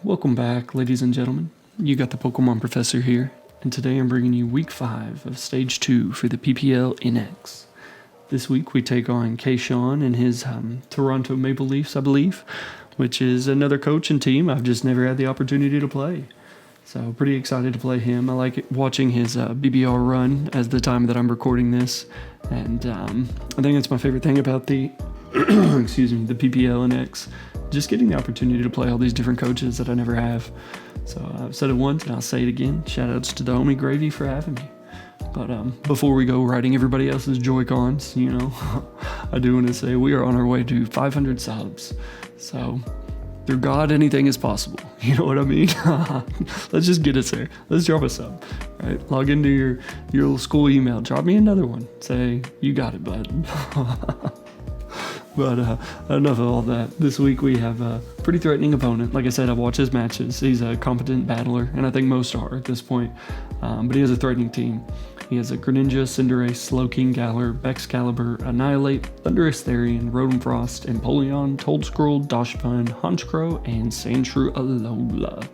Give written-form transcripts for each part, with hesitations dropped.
Welcome back, ladies and gentlemen. You got the Pokemon Professor here, and today I'm bringing you Week 5 of Stage 2 for the PPL NX. This week we take on Kayshawn and his Toronto Maple Leafs, I believe, which is another coach and team I've just never had the opportunity to play. So pretty excited to play him. I like watching his BBR run as the time that I'm recording this, and I think that's my favorite thing about the the PPL NX. Just getting the opportunity to play all these different coaches that I never have. So I've said it once and I'll say it again. Shoutouts to the homie Gravy for having me. But before we go writing everybody else's Joy-Cons, I do want to say we are on our way to 500 subs. So through God, anything is possible. You know what I mean? Let's just get us there. Let's drop a sub. Right? Log into your little school email. Drop me another one. Say, you got it, bud. But enough of all that. This week we have a pretty threatening opponent. Like I said, I've watched his matches. He's a competent battler, and I think most are at this point. But he has a threatening team. He has a Greninja, Cinderace, Slowking, Galar, Excalibur, Annihilate, Thundurus, Therian, Rotom-Frost, Empoleon, Toedscruel, Dachshund, Honchkrow, and Sandshrew Alola.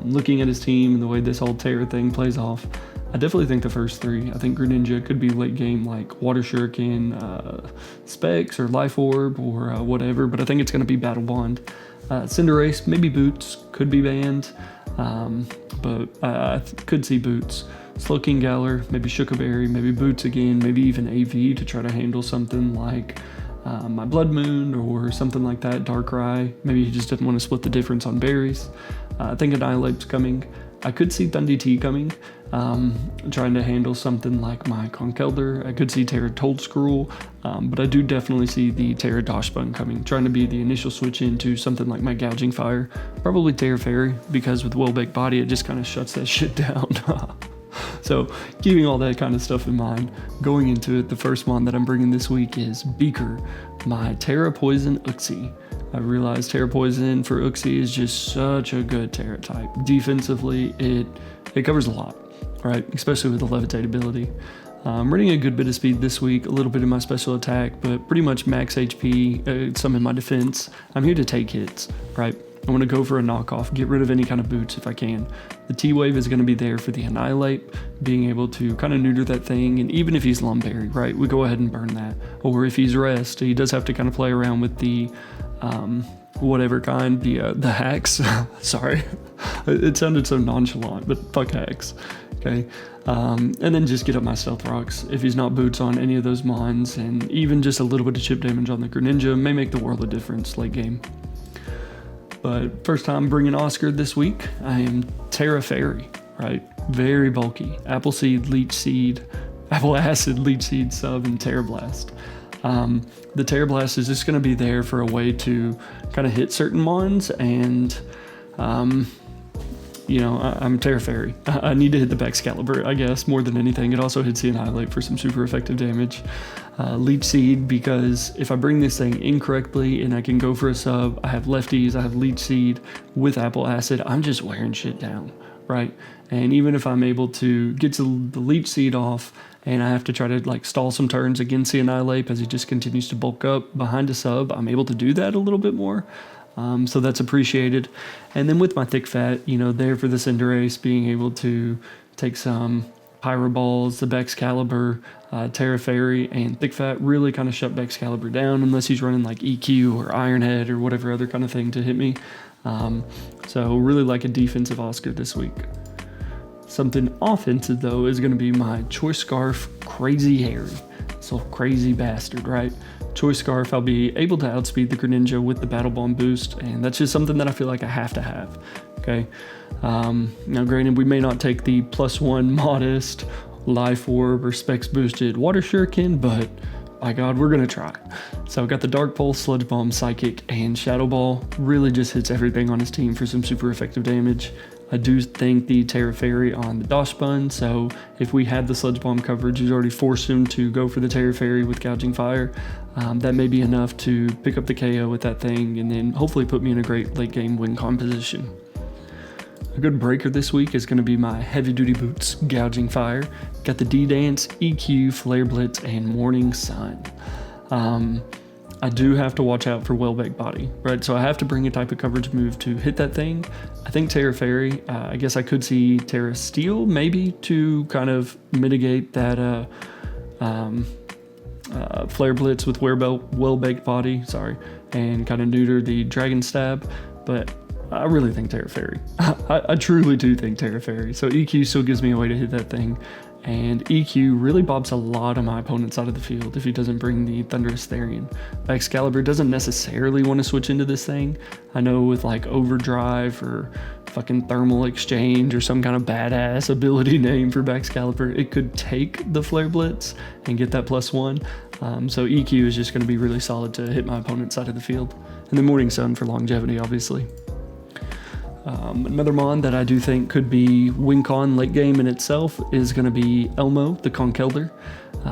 Looking at his team and the way this whole Terra thing plays off, I definitely think the first three. I think Greninja could be late game like Water Shuriken, Specs, or Life Orb, or whatever, but I think it's going to be Battle Bond. Cinderace, maybe Boots, could be banned, but I could see Boots. Slowking, Galar, maybe Shukaberry, maybe Boots again, maybe even AV to try to handle something like my Blood Moon or something like that, Darkrai. Maybe he just didn't want to split the difference on berries. I think Annihilate's coming. I could see Thundy T coming, trying to handle something like my Conkeldurr. I could see Terra Toedscruel, but I do definitely see the Terra Dachshund coming, trying to be the initial switch into something like my Gouging Fire. Probably Terra Fairy, because with Welbeck Body, it just kind of shuts that shit down. So, keeping all that kind of stuff in mind, going into it, the first one that I'm bringing this week is Beaker, my Terra Poison Uxie. I realized Terra Poison for Uxie is just such a good Terra type. Defensively, it covers a lot, right? Especially with the Levitate ability. I'm running a good bit of speed this week, a little bit in my special attack, but pretty much max HP, some in my defense. I'm here to take hits, right? I want to go for a knockoff, get rid of any kind of boots if I can. The T-Wave is going to be there for the Annihilate, being able to kind of neuter that thing, and even if he's Lumberry, right, we go ahead and burn that. Or if he's Rest, he does have to kind of play around with the, whatever kind, the hacks. Sorry, it sounded so nonchalant, but fuck hacks, okay? And then just get up my Stealth Rocks. If he's not Boots on any of those mons, and even just a little bit of chip damage on the Greninja may make the world of difference late game. But first time bringing Oscar this week, I am Terra Fairy, right? Very bulky. Apple Acid, Leech Seed, Sub, and Terra Blast. The Terra Blast is just going to be there for a way to kind of hit certain mons, and I'm Terra Fairy. I need to hit the Excalibur, I guess, more than anything. It also hits the Annihilate for some super effective damage. Leech Seed, because if I bring this thing incorrectly and I can go for a sub, I have lefties, I have Leech Seed with Apple Acid, I'm just wearing shit down, right? And even if I'm able to get to the Leech Seed off and I have to try to like stall some turns against the Annihilate as he just continues to bulk up behind a sub, I'm able to do that a little bit more. So that's appreciated. And then with my Thick Fat, there for the Cinderace, being able to take some Pyro Balls, the Excalibur, Terra Fairy, and Thick Fat really kind of shut Excalibur down unless he's running like EQ or Iron Head or whatever other kind of thing to hit me. So really like a defensive Oscar this week. Something offensive though is going to be my Choice Scarf Crazy Harry. So crazy bastard, right? Choice Scarf, I'll be able to outspeed the Greninja with the Battle Bomb boost, and that's just something that I feel like I have to have, okay? Now granted, we may not take the +1 modest Life Orb or Specs boosted Water Shuriken, but by God, we're gonna try. So I've got the Dark Pulse, Sludge Bomb, Psychic, and Shadow Ball. Really just hits everything on his team for some super effective damage. I do think the Terra Fairy on the Dachshund, so if we had the Sludge Bomb coverage, he's already forced him to go for the Terra Fairy with Gouging Fire. That may be enough to pick up the KO with that thing and then hopefully put me in a great late game win composition. A good breaker this week is going to be my Heavy Duty Boots Gouging Fire. Got the D-Dance, EQ, Flare Blitz, and Morning Sun. I do have to watch out for Welbeck Body, right? So I have to bring a type of coverage move to hit that thing. I think Terra Fairy, I guess I could see Terra Steel maybe to kind of mitigate that Flare Blitz with Welbeck Body, and kind of neuter the Dragon Stab, but I really think Terra Fairy. I truly do think Terra Fairy. So EQ still gives me a way to hit that thing. And EQ really bobs a lot on my opponent's side of the field if he doesn't bring the Thunderous Therian. Excalibur doesn't necessarily want to switch into this thing. I know with like Overdrive or fucking Thermal Exchange or some kind of badass ability name for Excalibur, it could take the Flare Blitz and get that +1. So EQ is just going to be really solid to hit my opponent's side of the field. And then Morning Sun for longevity, obviously. Another mon that I do think could be win con late game in itself is going to be Elmo, the Conkeldurr,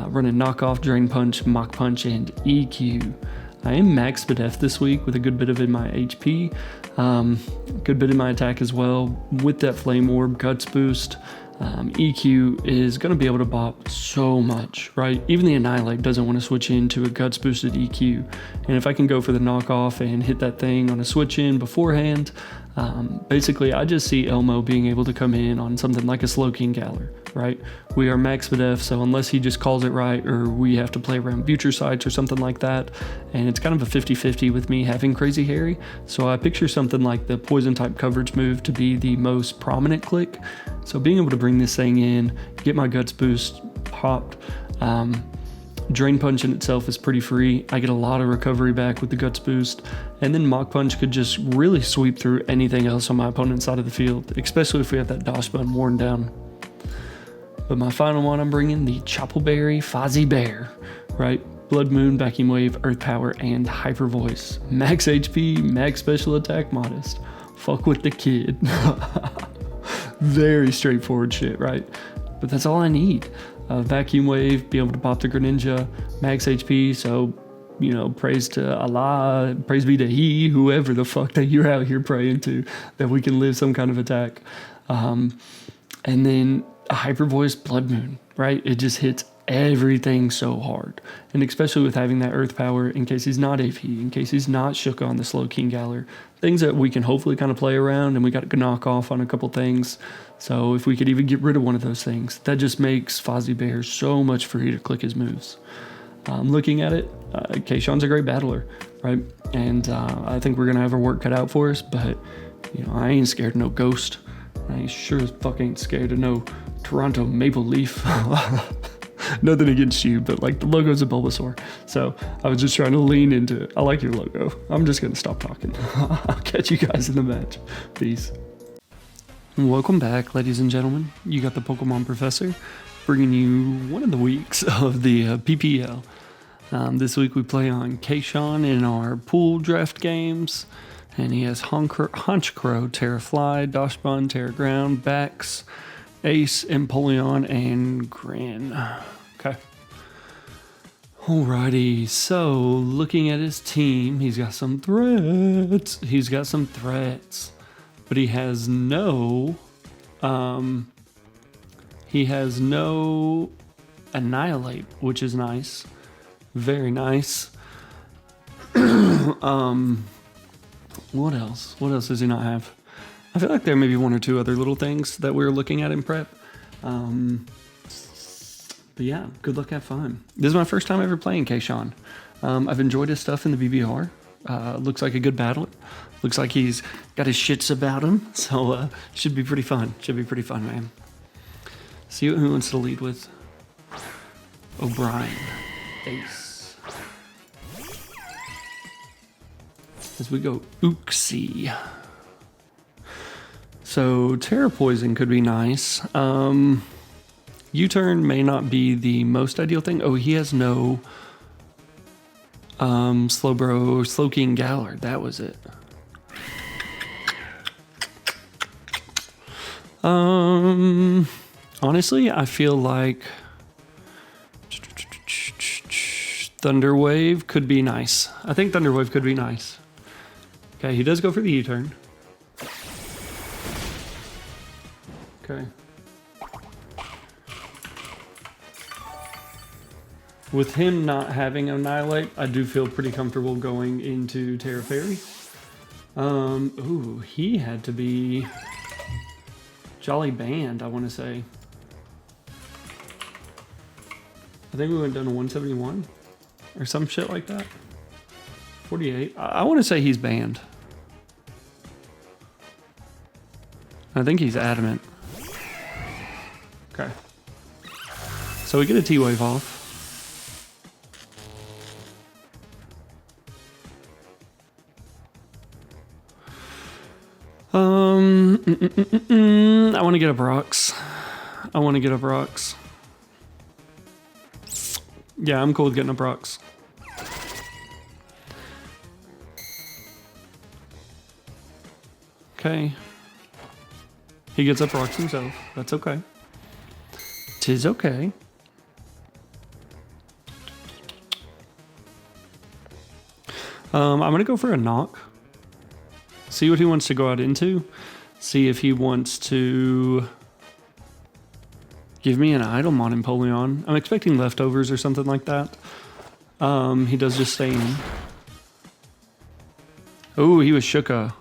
running Knockoff, Drain Punch, Mach Punch, and EQ. I am max Spadef this week with a good bit of in my HP, good bit in my attack as well. With that Flame Orb, Guts Boost, EQ is going to be able to bop so much, right? Even the Annihilate doesn't want to switch into a Guts Boosted EQ. And if I can go for the knockoff and hit that thing on a switch in beforehand, basically I just see Elmo being able to come in on something like a Slowking Galar, right? We are max Spadef, so unless he just calls it right or we have to play around Future Sights or something like that, and it's kind of a 50-50 with me having Crazy Harry, so I picture something like the Poison type coverage move to be the most prominent click. So being able to bring this thing in, get my Guts Boost popped, Drain Punch in itself is pretty free. I get a lot of recovery back with the Guts Boost, and then Mach Punch could just really sweep through anything else on my opponent's side of the field, especially if we have that Dosh Bun worn down. But my final one, I'm bringing the Choppleberry Fozzie Bear, right? Blood Moon, Vacuum Wave, Earth Power, and Hyper Voice. Max HP, max special attack, modest. Fuck with the kid. Very straightforward shit, right? But that's all I need. Vacuum Wave, be able to pop the Greninja, max HP, so, you know, praise to Allah, praise be to He, whoever the fuck that you're out here praying to, that we can live some kind of attack. And then a Hyper Voice Blood Moon, right? It just hits everything so hard. And especially with having that Earth Power, in case he's not AP, in case he's not shook on the Slowking Galar, things that we can hopefully kind of play around, and we got to knock off on a couple things. So if we could even get rid of one of those things, that just makes Fozzie Bear so much free to click his moves. Looking at it, Kayshawn's a great battler, right? And I think we're going to have our work cut out for us, but, you know, I ain't scared of no Ghost. I sure as fuck ain't scared of no Toronto Maple Leaf. Nothing against you, but like the logo's a Bulbasaur. So I was just trying to lean into it. I like your logo. I'm just going to stop talking. I'll catch you guys in the match. Peace. Welcome back, ladies and gentlemen. You got the Pokemon Professor bringing you one of the weeks of the PPL. This week we play on Kayshawn in our pool draft games. And he has Honchkrow, Terrafly, Doshbun, Terraground, Bax, Ace, Empoleon, and Grin. Okay. Alrighty, so looking at his team, he's got some threats. But he has no Annihilate, which is nice. Very nice. What else? What else does he not have? I feel like there may be one or two other little things that we were looking at in prep. But yeah, good luck, have fun. This is my first time ever playing Kayshawn. I've enjoyed his stuff in the BBR. Looks like a good battler. Looks like he's got his shits about him. So should be pretty fun. Should be pretty fun, man. See who wants to lead with. O'Brien. Ace. As we go Uxie. So Terra Poison could be nice. U-turn may not be the most ideal thing. Oh, he has no Slowking Galar. That was it. Honestly, I feel like Thunder Wave could be nice. I think Thunder Wave could be nice. Okay, he does go for the U-turn. Okay. With him not having Annihilate, I do feel pretty comfortable going into Terra Fairy. Ooh, he had to be Jolly Band, I want to say. I think we went down to 171 or some shit like that. 48. I want to say he's banned. I think he's adamant. Okay. So we get a T-Wave off. I want to get a Brox. Yeah, I'm cool with getting a Brox. Okay. He gets a Brox himself. That's okay. 'Tis okay. I'm gonna go for a knock. See what he wants to go out into. See if he wants to give me an item on Empoleon. I'm expecting leftovers or something like that. He does just stay in. Oh, he was Shuka.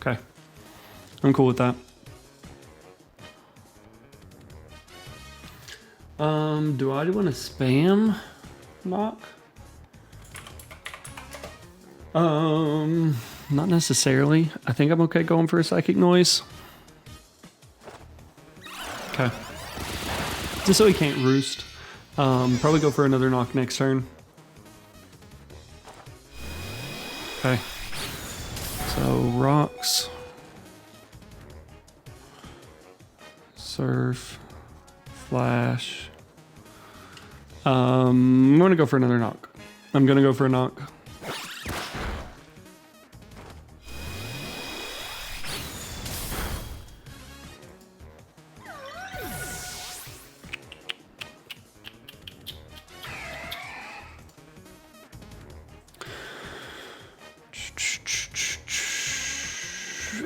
Okay. I'm cool with that. Do I want to spam knock? Not necessarily. I think I'm okay going for a Psychic Noise. Okay. Just so he can't roost. Probably go for another knock next turn. Okay. So rocks. Surf. Flash. I'm gonna go for another knock.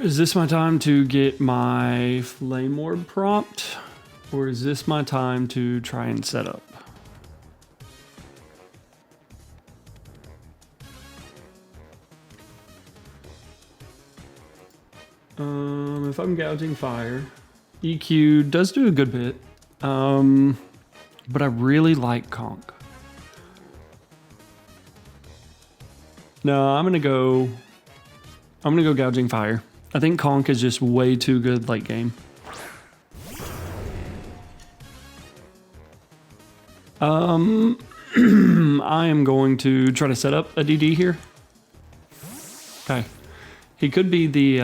Is this my time to get my Flame Orb prompt? Or is this my time to try and set up? If I'm gouging fire, EQ does do a good bit, but I really like Conk. No, I'm gonna go gouging fire. I think Conk is just way too good late game. I am going to try to set up a DD here. Okay. He could be the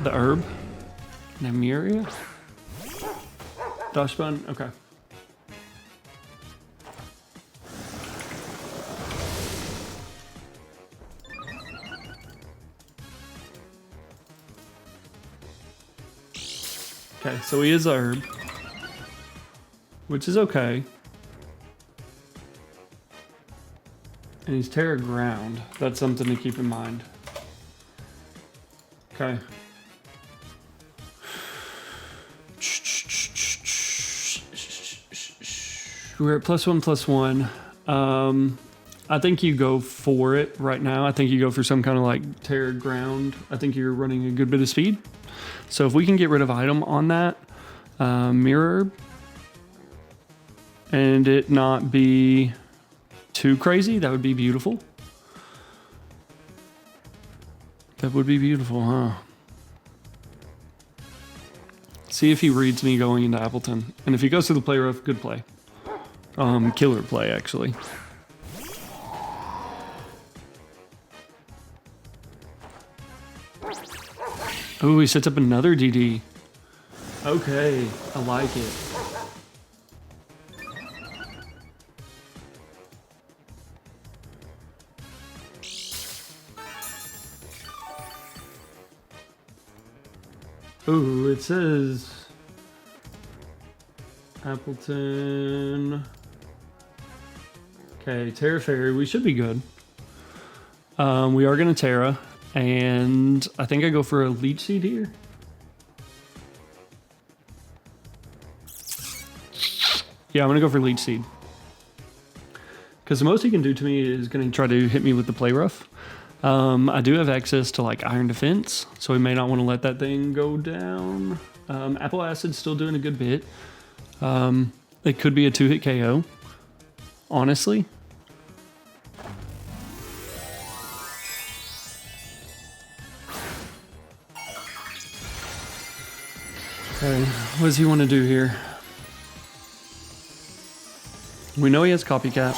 herb. Namiria? Dashbun? Okay. Okay, so he is a herb. Which is okay. And he's Terra Ground. That's something to keep in mind. Okay. We're at +1/+1. I think you go for it right now. I think you go for some kind of like Terra Ground. I think you're running a good bit of speed. So if we can get rid of item on that, Mirror Herb, and it not be too crazy, that would be beautiful. That would be beautiful, huh? See if he reads me going into Appleton. And if he goes to the play rough, good play. Killer play, actually. Oh, he sets up another DD. Okay, I like it. Ooh, it says Appleton. Okay, Terra Fairy. We should be good. We are going to Terra, and I think I go for a Leech Seed here. Yeah, I'm going to go for Leech Seed. Because the most he can do to me is going to try to hit me with the Play Rough. I do have access to like Iron Defense, so we may not want to let that thing go down. Apple Acid's still doing a good bit. It could be a 2-hit KO, honestly. Okay, what does he want to do here? We know he has Copycat.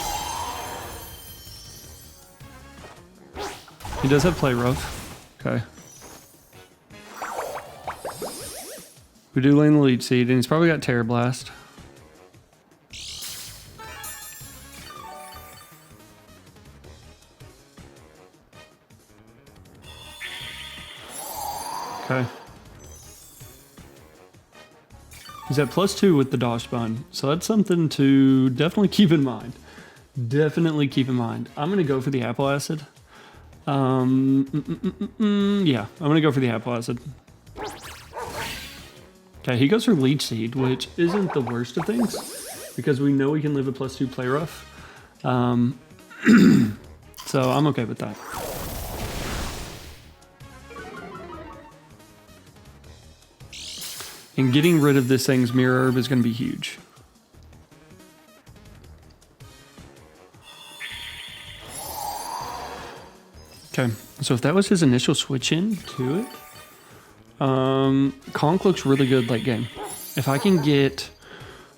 He does have Play Rough. Okay. We do land the Leech Seed, and he's probably got Terror Blast. Okay. He's at +2 with the Dosh Bun, so that's something to definitely keep in mind. Definitely keep in mind. I'm going to go for the Apple Acid. Yeah, I'm going to go for the Apple Acid. Okay, he goes for Leech Seed, which isn't the worst of things, because we know we can live a +2 Play Rough. So I'm okay with that. And getting rid of this thing's Mirror Herb is going to be huge. Okay, so if that was his initial switch in to it, Conk looks really good late game. If I can get,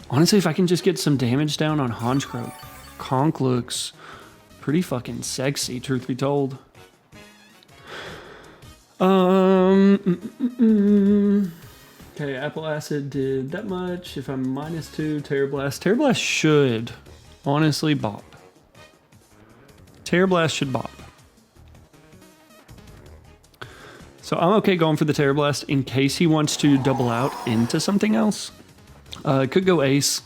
honestly, if I can just get some damage down on Honchkrow, Conk looks pretty fucking sexy, truth be told. Okay, Apple Acid did that much. If I'm -2, Terror Blast. Terror Blast should honestly bop. Terror Blast should bop. So I'm okay going for the Terror Blast in case he wants to double out into something else. Could go Ace.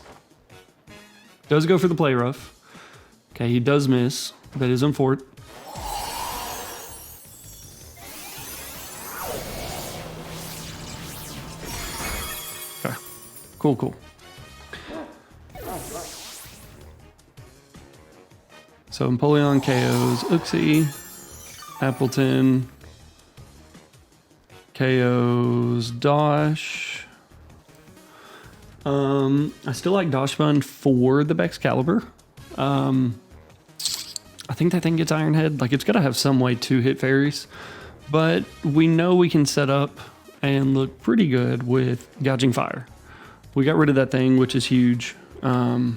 Does go for the Play Rough. Okay, he does miss. That is on Fort. Okay, cool. So Empoleon KOs Uxie, Appleton KOs Dosh. I still like Dosh Bun for the Baxcalibur. I think that thing gets Iron Head. Like, it's got to have some way to hit fairies. But we know we can set up and look pretty good with Gouging Fire. We got rid of that thing, which is huge. So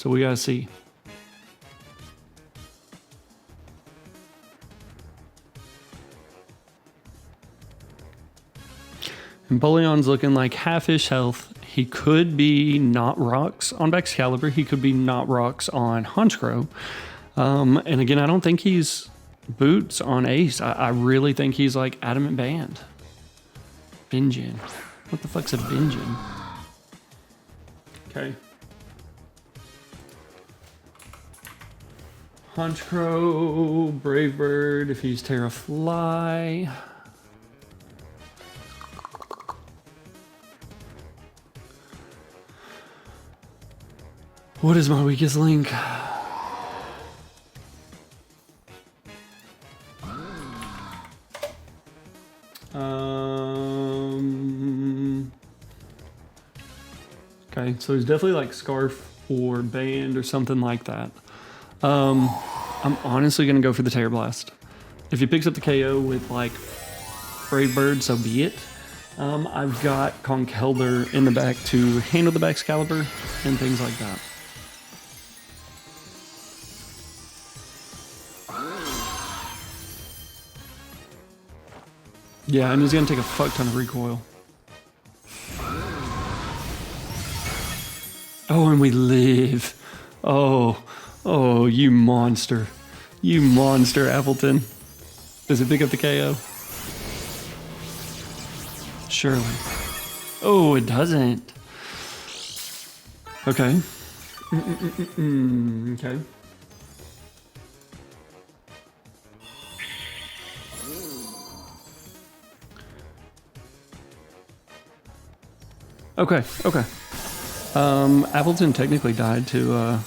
we got to see. Empoleon's looking like half-ish health. He could be not rocks on Baxcalibur. He could be not rocks on Honchkrow. And again, I don't think he's boots on Ace. I really think he's like Adamant Band. Bingen. What the fuck's a Bingen? Okay. Honchkrow, Brave Bird, if he's Terrafly. What is my weakest link? Okay, so he's definitely like Scarf or Band or something like that. I'm honestly gonna go for the Terror Blast. If he picks up the KO with like Brave Bird, so be it. I've got Conkeldurr in the back to handle the Baxcalibur and things like that. Yeah, and he's gonna take a fuck ton of recoil. Oh, and we live. Oh, you monster. You monster, Appleton. Does it pick up the KO? Surely. Oh, it doesn't. Okay. Okay. Okay. Appleton technically died to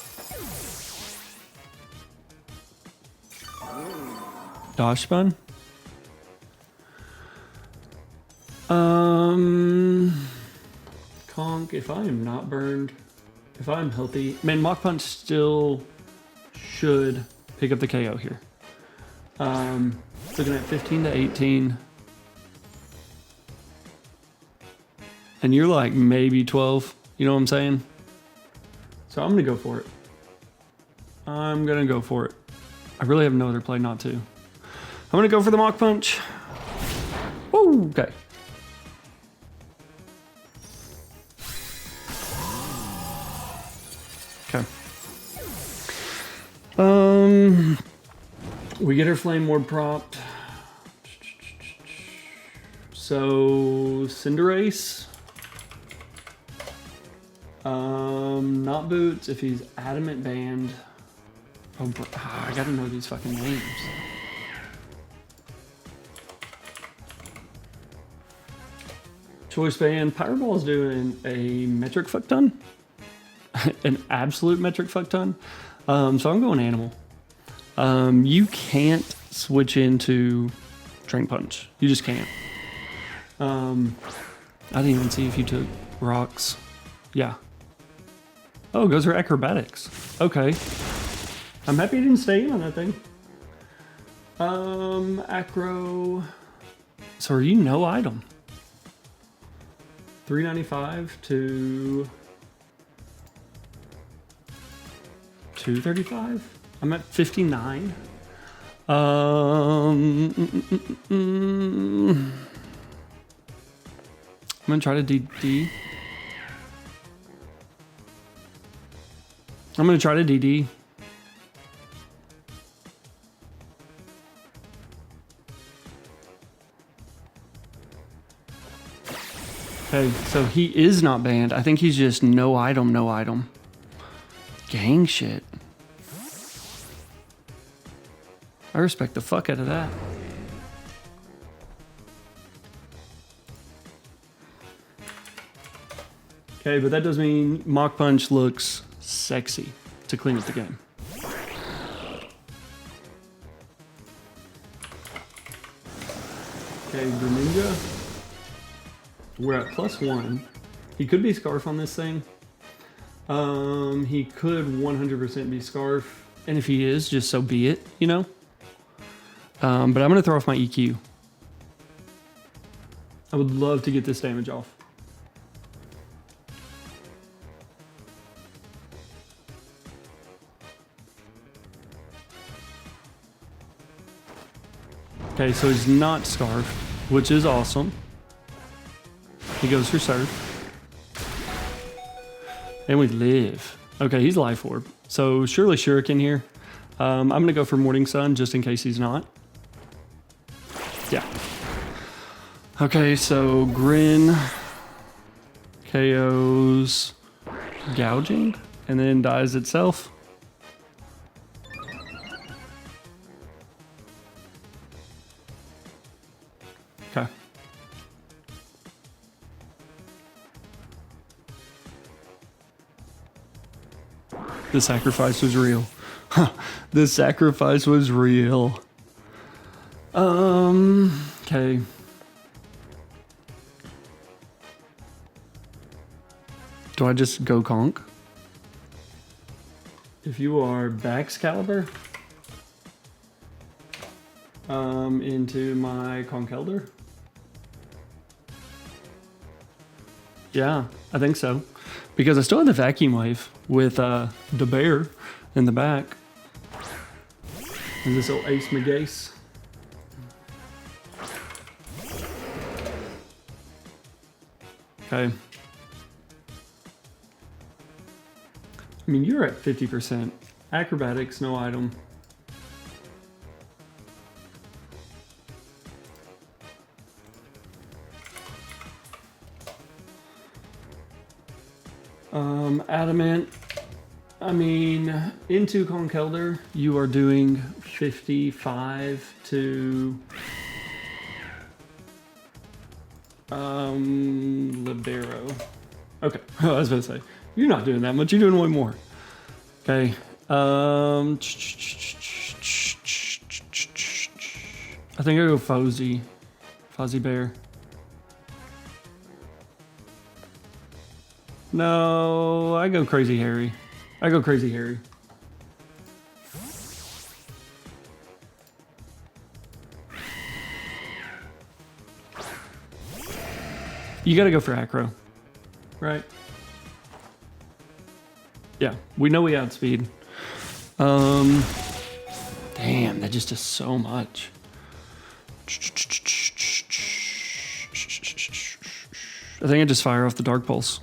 Dosh Spun. Conk, if I am not burned, if I'm healthy, man, Mach Punch still should pick up the KO here. Looking at 15 to 18. And you're like maybe 12, you know what I'm saying? So I'm gonna go for it. I'm gonna go for it. I really have no other play not to. I'm gonna go for the Mach Punch. Woo, okay. Okay. We get our Flame Orb propped. So Cinderace. Not Boots if he's Adamant Band. Oh, I gotta know these fucking names. Choice Band. Powerball's doing a metric fuck ton. An absolute metric fuck ton. So I'm going Animal. You can't switch into Drain Punch. You just can't. I didn't even see if you took Rocks. Yeah. Oh, it goes for Acrobatics. Okay. I'm happy I didn't stay in on that thing. Acro. So are you no item? 395 to 235. I'm at 59. I'm gonna try to DD. I'm gonna try to DD. Okay, so he is not banned. I think he's just no item, no item. Gang shit. I respect the fuck out of that. Okay, but that does mean Mach Punch looks sexy to clean up the game. Okay, Greninja. We're at +1. He could be Scarf on this thing. He could 100% be Scarf. And if he is, just so be it, you know? But I'm going to throw off my EQ. I would love to get this damage off. Okay, so he's not Scarf, which is awesome. He goes for Surf. And we live. Okay, he's Life Orb. So surely Shuriken here. I'm going to go for Morning Sun just in case he's not. Yeah. Okay, so Grin KOs Gouging and then dies itself. Okay. The sacrifice was real. The sacrifice was real. Okay. Do I just go Conk? If you are Baxcalibur, into my Conkeldurr. Yeah, I think so. Because I still have the Vacuum Wave with the bear in the back. And this old Ace McGace. Okay. I mean, you're at 50%. Acrobatics, no item. Adamant. I mean, into Conkeldurr, you are doing 55 to Libero. Okay, I was about to say, You're not doing that much. You're doing way more. Okay. I think I go Fozzie. Fozzie Bear. No, I go Crazy Harry. I go Crazy Harry. You gotta go for Acro, right? Yeah, we know we outspeed. Damn, that just does so much. I think I just fire off the Dark Pulse.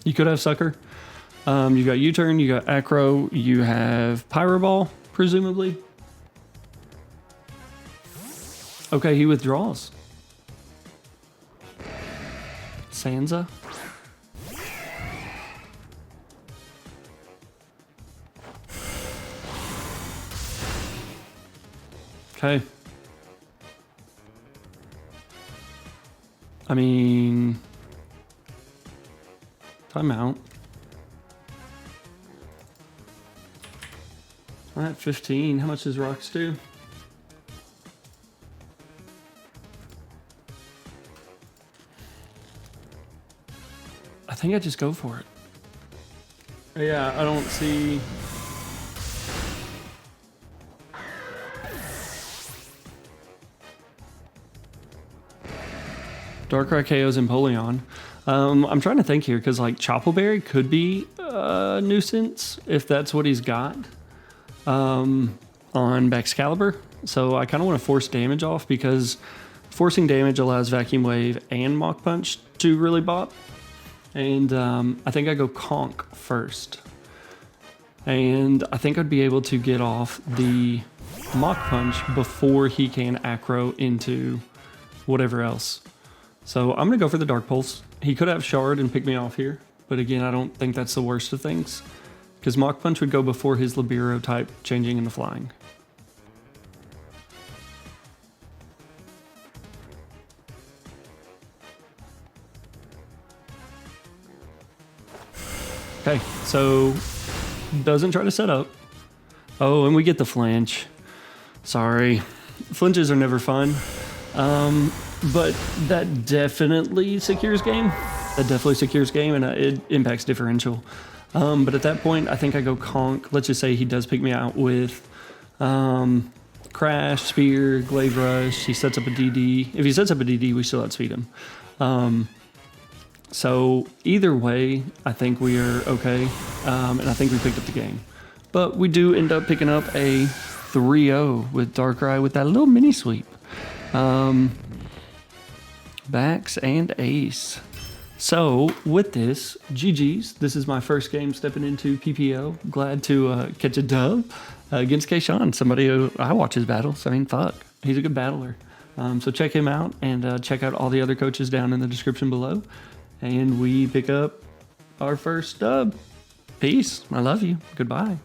You could have Sucker. You got U-Turn, you got Acro, you have Pyro Ball, presumably. Okay, he withdraws. Sansa. Okay. I mean, timeout. I'm at 15. How much does Rocks do? I think I just go for it. Yeah, I don't see... Darkrai KO's Empoleon. I'm trying to think here, because like Choppleberry could be a nuisance if that's what he's got on Baxcalibur. So I kind of want to force damage off, because forcing damage allows Vacuum Wave and Mach Punch to really bop. And I think I go Conk first. And I think I'd be able to get off the Mach Punch before he can Acro into whatever else. So I'm going to go for the Dark Pulse. He could have Shard and pick me off here. But again, I don't think that's the worst of things, because Mach Punch would go before his Libero type changing into Flying. Okay, so doesn't try to set up. Oh, and we get the flinch. Sorry. Flinches are never fun. But that definitely secures game. And it impacts differential. But at that point, I think I go Conk. Let's just say he does pick me out with Crash, Spear, Glaive Rush. He sets up a DD. If he sets up a DD, we still outspeed him. So either way, I think we are okay. And I think we picked up the game. But we do end up picking up a 3-0 with Darkrai with that little mini sweep. Backs and Ace. So with this, GG's. This is my first game stepping into PPL. Glad to catch a dub against Kayshawn, somebody who I watch his battles. I mean, fuck, he's a good battler. So check him out, and check out all the other coaches down in the description below. And we pick up our first dub. Peace. I love you. Goodbye.